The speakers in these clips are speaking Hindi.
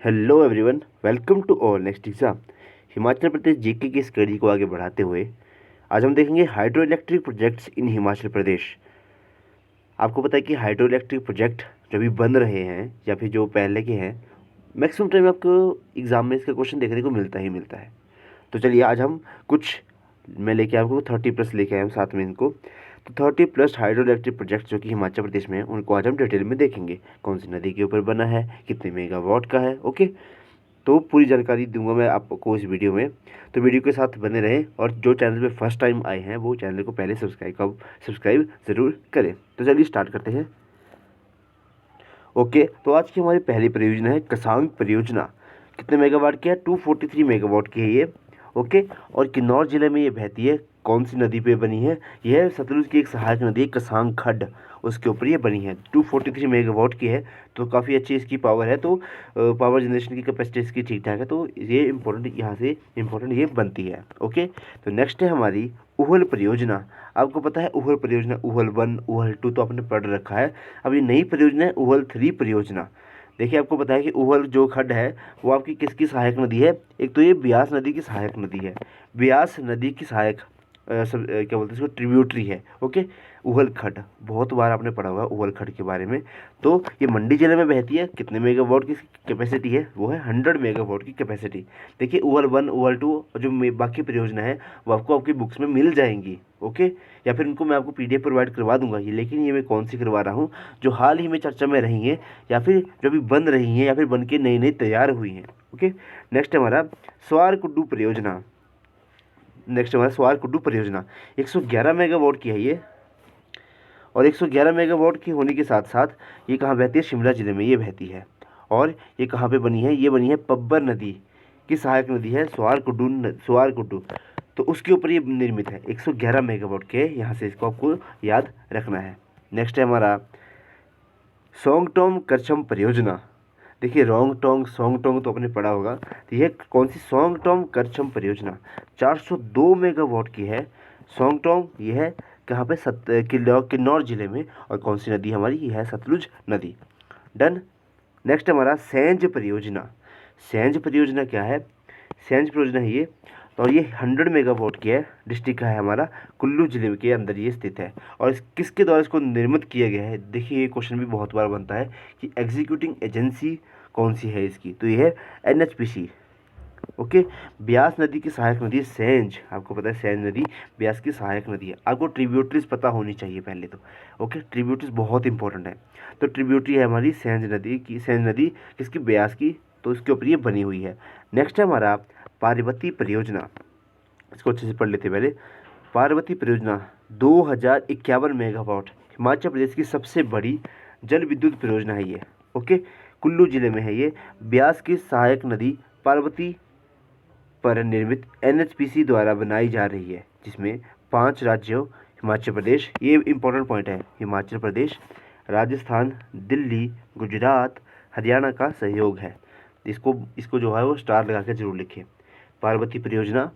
Hello everyone, welcome to our next exam. Himachal Pradesh GK की स्टडी को आगे बढ़ाते हुए आज हम देखेंगे hydro electric projects in Himachal Pradesh. आपको पता है कि हाइड्रो इलेक्ट्रिक प्रोजेक्ट जो भी बन रहे हैं या फिर जो पहले के हैं, मैक्सिमम टाइम आपको एग्ज़ाम में इसका क्वेश्चन देखने को मिलता ही मिलता है। तो चलिए आज हम कुछ मैं लेके आपको 30+ लेके आए हूँ साथ में इनको। तो 30+ हाइड्रो इलेक्ट्रिक प्रोजेक्ट जो कि हिमाचल प्रदेश में हैं उनको आज हम डिटेल में देखेंगे। कौन सी नदी के ऊपर बना है, कितने मेगावाट का है, ओके। तो पूरी जानकारी दूंगा मैं आपको इस वीडियो में, तो वीडियो के साथ बने रहें। और जो चैनल पे फर्स्ट टाइम आए हैं वो चैनल को पहले सब्सक्राइब ज़रूर करें। तो चलिए स्टार्ट करते हैं। ओके, तो आज की हमारी पहली परियोजना है कसांग परियोजना। कितने मेगावाट की है? 243 मेगावाट की है ये, ओके। और किन्नौर जिले में ये बहती है। कौन सी नदी पे बनी है? यह सतलुज की एक सहायक नदी है कसांग खड्ड, उसके ऊपर ये बनी है। 243 मेगावाट की है, तो काफ़ी अच्छी इसकी पावर है। तो पावर जनरेशन की कैपेसिटी इसकी ठीक ठाक है, तो ये इम्पोर्टेंट, यहाँ से इम्पोर्टेंट ये बनती है, ओके। तो नेक्स्ट है हमारी उहल परियोजना। आपको पता है उहल परियोजना, उहल 1 उहल 2 तो आपने पढ़ रखा है। अब ये नई परियोजना है उहल 3 परियोजना। देखिए, आपको पता है कि उहल जो खड्ड है वो आपकी किसकी सहायक नदी है? एक तो ये ब्यास नदी की सहायक नदी है। ब्यास नदी की सहायक क्या बोलते हैं इसको, ट्रिब्यूटरी है, ओके। उहल खड्ड बहुत बार आपने पढ़ा होगा उहल खड्ड के बारे में। तो ये मंडी जिले में बहती है। कितने मेगावाट की कैपेसिटी है? वो है 100 मेगावाट की कैपेसिटी। देखिए, उहल 1 उहल 2 और जो बाकी परियोजना है वो आपको आपकी बुक्स में मिल जाएंगी, ओके। या फिर उनको मैं आपको पीडीएफ प्रोवाइड करवा दूंगा ये, लेकिन ये मैं कौन सी करवा रहा हूँ, जो हाल ही में चर्चा में रही हैं या फिर जो भी बन रही हैं या फिर बन के नई नई तैयार हुई हैं, ओके। नेक्स्ट हमारा स्वार कुड्डू परियोजना। नेक्स्ट हमारा स्वार कुड्डू परियोजना 111 मेगावाट की है ये। और 111 मेगावाट की होने के साथ साथ ये कहाँ बहती है? शिमला जिले में ये बहती है। और ये कहाँ पे बनी है? ये बनी है पब्बर नदी की सहायक नदी है स्वार कुड्डू। तो उसके ऊपर ये निर्मित है। 111 मेगावाट के, यहाँ से इसको आपको याद रखना है। नेक्स्ट है हमारा सोंगटोम करछम परियोजना। देखिए, सोंगटोंग तो आपने पढ़ा होगा। तो यह कौन सी? सोंगटोम करछम परियोजना 402 मेगावाट की है। सोंगटोंग ये है कहाँ पे? किन्नौर जिले में। और कौन सी नदी हमारी? ये है सतलुज नदी। डन। नेक्स्ट हमारा सेंज परियोजना। सेंज परियोजना क्या है? सेंज परियोजना है ये, तो ये 100 मेगावाट की है। डिस्ट्रिक्ट का है हमारा कुल्लू जिले के अंदर ये स्थित है। और किसके द्वारा इसको निर्मित किया गया है? देखिए, ये क्वेश्चन भी बहुत बार बनता है कि एग्जीक्यूटिंग एजेंसी कौन सी है इसकी, तो ये है एनएचपीसी, ओके। ब्यास नदी की सहायक नदी सेंज, आपको पता है सेंज नदी ब्यास की सहायक नदी है। आपको ट्रिब्यूटरीज पता होनी चाहिए पहले तो, ओके। ट्रिब्यूटरीज बहुत इंपॉर्टेंट है। तो ट्रिब्यूटरी है हमारी सेंज नदी की। सेंज नदी किसकी? ब्यास की। तो इसके ऊपर ये बनी हुई है। नेक्स्ट है हमारा पार्वती परियोजना। इसको अच्छे से पढ़ लेते पहले। पार्वती परियोजना 2051 मेगावाट, हिमाचल प्रदेश की सबसे बड़ी जल विद्युत परियोजना है ये, ओके। कुल्लू जिले में है ये। ब्यास की सहायक नदी पार्वती पर निर्मित एनएचपीसी द्वारा बनाई जा रही है, जिसमें 5 राज्यों हिमाचल प्रदेश, ये इंपॉर्टेंट पॉइंट है, हिमाचल प्रदेश, राजस्थान, दिल्ली, गुजरात, हरियाणा का सहयोग है। इसको इसको जो है वो स्टार लगा के जरूर लिखें। पार्वती परियोजना,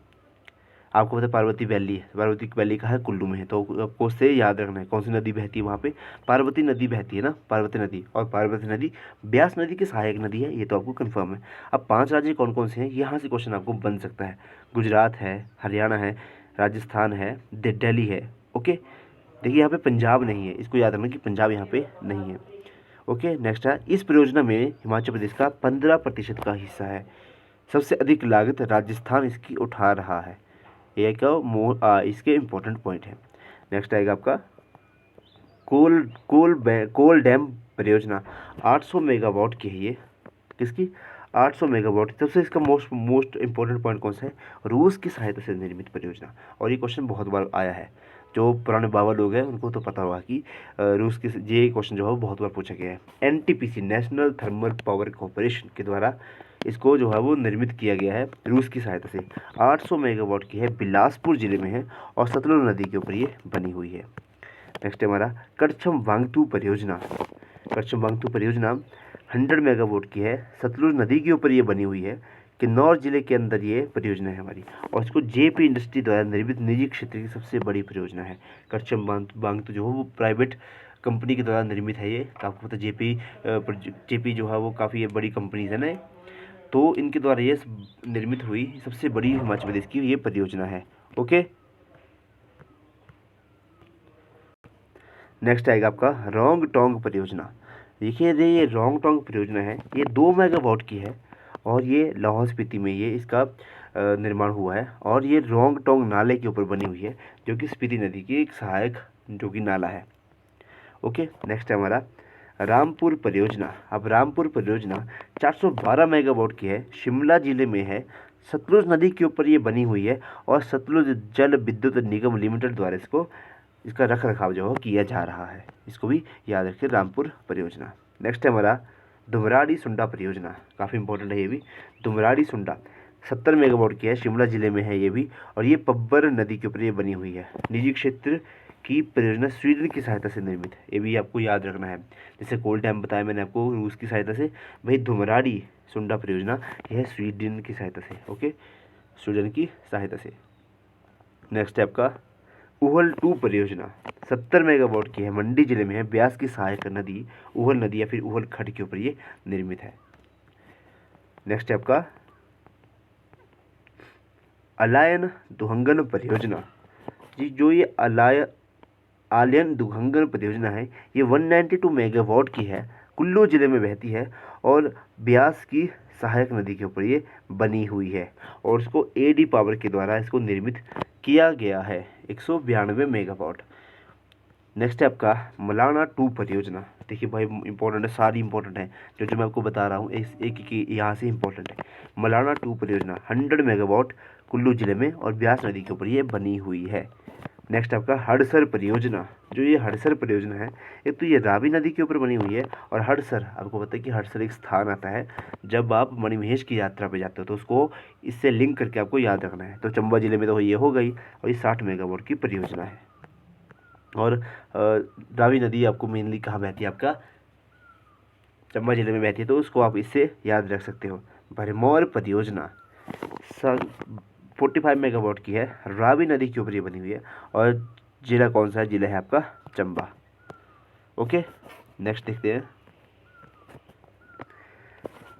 आपको पता है पार्वती वैली है। पार्वती वैली का है कुल्लू में है, तो आपको उससे याद रखना है कौन सी नदी बहती है वहाँ पे? पार्वती नदी बहती है ना, पार्वती नदी। और पार्वती नदी ब्यास नदी की सहायक नदी है, ये तो आपको कंफर्म है। अब 5 राज्य कौन कौन से हैं, यहाँ से क्वेश्चन आपको बन सकता है। गुजरात है, हरियाणा है, राजस्थान है, दिल्ली है, ओके। देखिए, यहाँ पे पंजाब नहीं है, इसको याद रखना कि पंजाब यहाँ पे नहीं है, ओके। नेक्स्ट है, इस परियोजना में हिमाचल प्रदेश का 15% का हिस्सा है। सबसे अधिक लागत राजस्थान इसकी उठा रहा है। ये इसके इम्पोर्टेंट पॉइंट है। नेक्स्ट आएगा आपका कोल डैम परियोजना 800 मेगावाट की है ये। किसकी? 800 मेगावाट। सबसे इसका मोस्ट इम्पोर्टेंट पॉइंट कौन सा है? रूस की सहायता से निर्मित परियोजना। और ये क्वेश्चन बहुत बार आया है, जो पुराने बाबा लोग हैं उनको तो पता होगा कि रूस की, ये क्वेश्चन जो है वो बहुत बार पूछा गया है। NTPC, national thermal power corporation के द्वारा इसको जो है वो निर्मित किया गया है रूस की सहायता से। 800 मेगावाट की है, बिलासपुर जिले में है और सतलुज नदी के ऊपर ये बनी हुई है। नेक्स्ट है हमारा करछम वांगतू परियोजना। करछम वांगतू परियोजना 100 मेगावाट की है, सतलुज नदी के ऊपर ये बनी हुई है। किन्नौर जिले के अंदर ये परियोजना है हमारी, और इसको जेपी इंडस्ट्री द्वारा निर्मित निजी क्षेत्र की सबसे बड़ी परियोजना है। करछम वांगतू जो है वो प्राइवेट कंपनी के द्वारा निर्मित है ये। तो आपको पता जेपी जो है वो काफ़ी बड़ी कंपनीज है ना, तो इनके द्वारा ये निर्मित हुई सबसे बड़ी हिमाचल प्रदेश की ये परियोजना है। ओके, नेक्स्ट आएगा आपका रोंग टोंग परियोजना। देखिए ये रोंग टोंग परियोजना है, ये 2 मेगावाट की है और ये लाहौल स्पीति में ये इसका निर्माण हुआ है और ये रोंग टोंग नाले के ऊपर बनी हुई है, जो कि स्पीति नदी की एक सहायक जो कि नाला है। ओके, नेक्स्ट है हमारा रामपुर परियोजना। अब रामपुर परियोजना 412 मेगावाट की है, शिमला जिले में है, सतलुज नदी के ऊपर ये बनी हुई है और सतलुज जल विद्युत निगम लिमिटेड द्वारा इसका रख रखाव जो है किया जा रहा है। इसको भी याद रखिए, रामपुर परियोजना। नेक्स्ट है हमारा दुमराड़ी सुंडा परियोजना, काफ़ी इंपॉर्टेंट है ये भी। दुमराड़ी सुंडा 70 मेगावाट की है, शिमला जिले में है ये भी, और ये पब्बर नदी के ऊपर ये बनी हुई है। निजी क्षेत्र की परियोजना स्वीडन की सहायता से निर्मित है, ये भी आपको याद रखना है। जैसे कोल डैम बताया मैंने आपको रूस की सहायता से, भाई दुमराड़ी सुंडा परियोजना यह है स्वीडन की सहायता से। ओके, स्वीडन की सहायता से। नेक्स्ट है आपका उहल 2 परियोजना, 70 मेगावाट की है, मंडी जिले में है, ब्यास की सहायक नदी उहल नदी या फिर उहल खड्ड के ऊपर ये निर्मित है। नेक्स्ट है आपका अलायन दुहंगन परियोजना जी। जो ये आलियन दुहंगन परियोजना है, ये 192 मेगावाट की है, कुल्लू जिले में बहती है और ब्यास की सहायक नदी के ऊपर ये बनी हुई है और इसको एडी पावर के द्वारा इसको निर्मित किया गया है, 192 मेगावाट। नेक्स्ट है आपका मलाना 2 परियोजना। देखिए भाई इंपॉर्टेंट है, सारी इंपॉर्टेंट है, जो मैं आपको बता रहा हूँ एक यहाँ से इंपॉर्टेंट है। मलाना 2 परियोजना 100 मेगावाट, कुल्लू जिले में और ब्यास नदी के ऊपर ये बनी हुई है। नेक्स्ट आपका हड़सर परियोजना। जो ये हड़सर परियोजना है, एक तो ये रावी नदी के ऊपर बनी हुई है और हड़सर, आपको पता है कि हड़सर एक स्थान आता है जब आप मणिमहेश की यात्रा पे जाते हो, तो उसको इससे लिंक करके आपको याद रखना है। तो चंबा जिले में तो ये हो गई और ये 60 मेगावाट की परियोजना है। और रावी नदी आपको मेनली कहाँ बहती है, आपका चंबा जिले में बहती है, तो उसको आप इससे याद रख सकते हो। भरमौर परियोजना 45 मेगावाट की है, रावी नदी के ऊपर ये बनी हुई है और जिला कौन सा है, जिला है आपका चंबा। ओके, नेक्स्ट देखते हैं।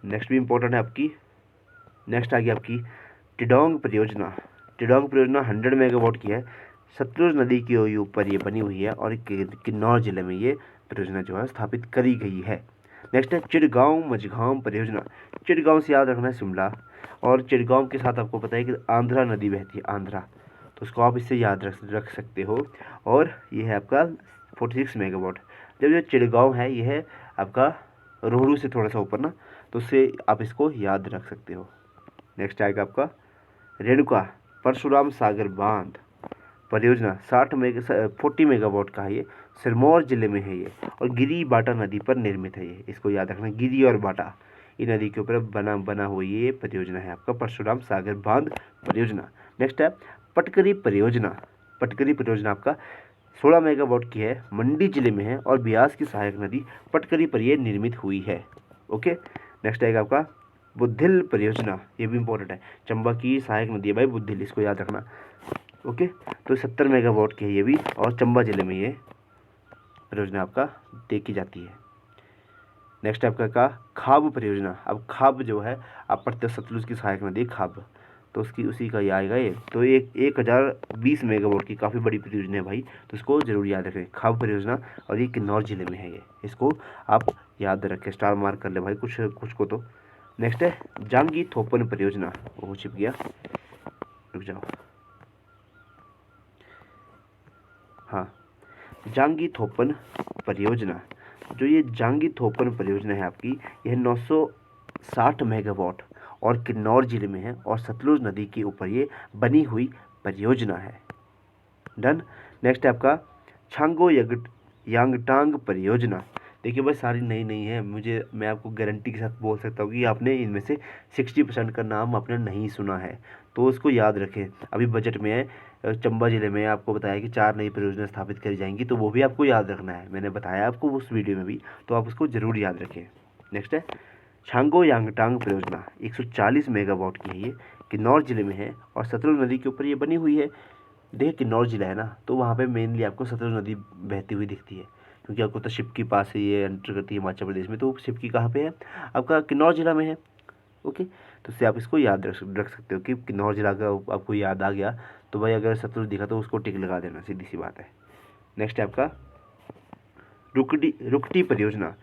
नेक्स्ट भी इंपॉर्टेंट है आपकी। नेक्स्ट आ गई आपकी टिडोंग परियोजना। टिडोंग परियोजना 100 मेगावाट की है, सतलुज नदी के ऊपर ये बनी हुई है और किन्नौर जिले में ये परियोजना जो है स्थापित करी गई है। नेक्स्ट है चिड़गांव मझगांव परियोजना। चिड़गांव से याद रखना है शिमला, और चिड़गांव के साथ आपको पता है कि आंध्रा नदी बहती है, आंध्रा, तो उसको आप इससे याद रख सकते हो। और ये है आपका 46 मेगावाट। जब ये चिड़गांव है, ये है आपका रोहड़ू से थोड़ा सा ऊपर ना, तो उससे आप इसको याद रख सकते हो। नेक्स्ट आएगा आपका रेणुका परशुराम सागर बांध परियोजना 40 मेगावाट का है, ये सिरमौर जिले में है ये और गिरी बाटा नदी पर निर्मित है ये। इसको याद रखना, गिरी और बाटा ये नदी के ऊपर बना हुई ये परियोजना है आपका परशुराम सागर बांध परियोजना। नेक्स्ट है पटकरी परियोजना। पटकरी परियोजना आपका 16 मेगावाट की है, मंडी जिले में है और ब्यास की सहायक नदी पटकरी पर ये निर्मित हुई है। ओके, नेक्स्ट आएगा आपका बुद्धिल परियोजना। ये भी इंपॉर्टेंट है, चंबा की सहायक नदी है भाई बुद्धिल, इसको याद रखना। ओके, तो 70 मेगावाट की है ये भी और चंबा जिले में ये परियोजना आपका देखी जाती है। नेक्स्ट आपका का खाब परियोजना। अब खाब जो है आप पढ़ते हो सतलुज की सहायक नदी खाब, तो उसकी उसी का ये आएगा ये। तो 1020 मेगावाट की काफ़ी बड़ी परियोजना है भाई, तो इसको जरूर याद रखें, खाब परियोजना, और ये किन्नौर जिले में है ये, इसको आप याद रखें, स्टार मार्क कर ले भाई कुछ को तो। नेक्स्ट है जांगी थोपन परियोजना। वो छिप गया, रुक जाओ। हाँ, जांगी थोपन परियोजना। जो ये जांगी थोपन परियोजना है आपकी, यह 960 मेगावाट और किन्नौर जिले में है और सतलुज नदी के ऊपर ये बनी हुई परियोजना है। डन। नेक्स्ट है आपका छांगो यांगटांग परियोजना। देखिए भाई सारी नई है, मैं आपको गारंटी के साथ बोल सकता हूँ कि आपने इनमें से 60% का नाम आपने नहीं सुना है, तो उसको याद रखें। अभी बजट में है, चंबा जिले में आपको बताया कि 4 नई परियोजना स्थापित करी जाएंगी, तो वो भी आपको याद रखना है, मैंने बताया आपको उस वीडियो में भी, तो आप उसको ज़रूर याद रखें। नेक्स्ट है छांगो यांगटांग परियोजना 140 मेगावाट की है, ये किन्नौर जिले में है और सतलुज नदी के ऊपर ये बनी हुई है। देखिए किन्नौर जिला है ना, तो वहाँ पे मेनली आपको सतलुज नदी बहती हुई दिखती है, क्योंकि आपको तो शिपकी पास है, ये एंटर करती है हिमाचल प्रदेश में। तो शिपकी कहाँ पे है? आपका किन्नौर जिला में है। ओके, तो इससे आप इसको याद रख सकते हो कि किन्नौर जिला का आपको याद आ गया तो भाई अगर सतलुज दिखा तो उसको टिक लगा देना, सीधी सी बात है। नेक्स्ट है आपका रुकटी परियोजना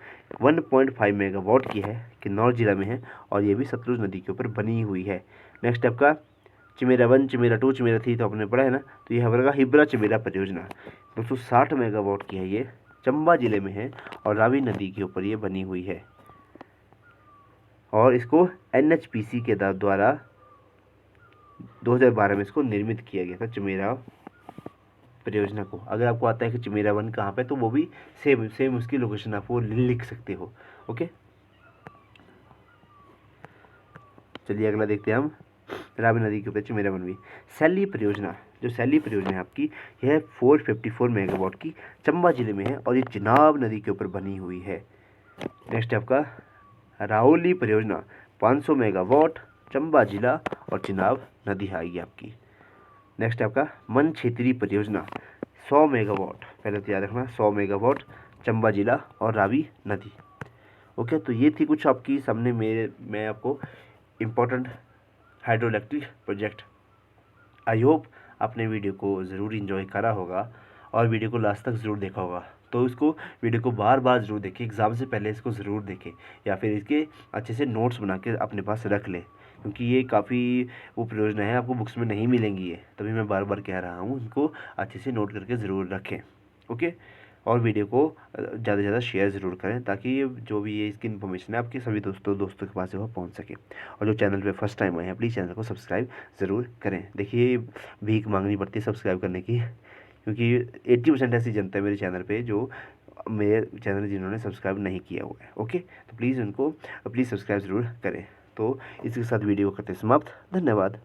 1.5 मेगावाट की है, किन्नौर जिला में है और ये भी सतलुज नदी के ऊपर बनी हुई है। नेक्स्ट है आपका चिमेरा 1, चिमेरा 2, चिमेरा 3 तो आपने पढ़ा है ना। तो ये हमारा हिब्रा चिमेरा परियोजना 260 मेगावाट की है, ये चंबा जिले में है और रावी नदी के ऊपर ये बनी हुई है और इसको NHPC के द्वारा 2012 में इसको निर्मित किया गया था चिमेरा परियोजना को। अगर आपको आता है कि चिमेरा 1 कहाँ पे, तो वो भी सेम उसकी लोकेशन आप वो लिख सकते हो। ओके, चलिए अगला देखते हैं हम रावी नदी के ऊपर चिमेरा 1 भी। सैली परियोजना, जो सैली परियोजना है आपकी, यह 454 मेगावाट की चंबा जिले में है और ये चिनाब नदी के ऊपर बनी हुई है। नेक्स्ट है आपका राओली परियोजना 500 मेगावाट, चंबा जिला और चिनाब नदी आएगी आपकी। नेक्स्ट है आपका मन क्षेत्रीय परियोजना 100 मेगावाट, पहले तो याद रखना 100 मेगावाट, चंबा जिला और रावी नदी। ओके, तो ये थी कुछ आपकी सामने मैं आपको important hydro electric project. I hope आपने वीडियो को ज़रूर इन्जॉय करा होगा और वीडियो को लास्ट तक ज़रूर देखा होगा। तो इसको वीडियो को बार बार ज़रूर देखें, एग्ज़ाम से पहले इसको ज़रूर देखें या फिर इसके अच्छे से नोट्स बना के अपने पास रख लें, क्योंकि ये काफ़ी वो परियोजना है, आपको बुक्स में नहीं मिलेंगी ये, तभी मैं बार बार कह रहा हूँ इनको अच्छे से नोट करके ज़रूर रखें। ओके, और वीडियो को ज़्यादा से ज़्यादा शेयर ज़रूर करें ताकि ये जो भी ये इसकी इन्फॉर्मेशन है आपके सभी दोस्तों के पास वह पहुंच सके। और जो चैनल पे फर्स्ट टाइम आए हैं प्लीज़ चैनल को सब्सक्राइब ज़रूर करें। देखिए भीख मांगनी पड़ती है सब्सक्राइब करने की, क्योंकि 80% ऐसी जनता है मेरे चैनल पे जो मेरे चैनल जिन्होंने सब्सक्राइब नहीं किया हुआ है। ओके, तो प्लीज़ सब्सक्राइब ज़रूर करें। तो इसके साथ वीडियो करते समाप्त। धन्यवाद।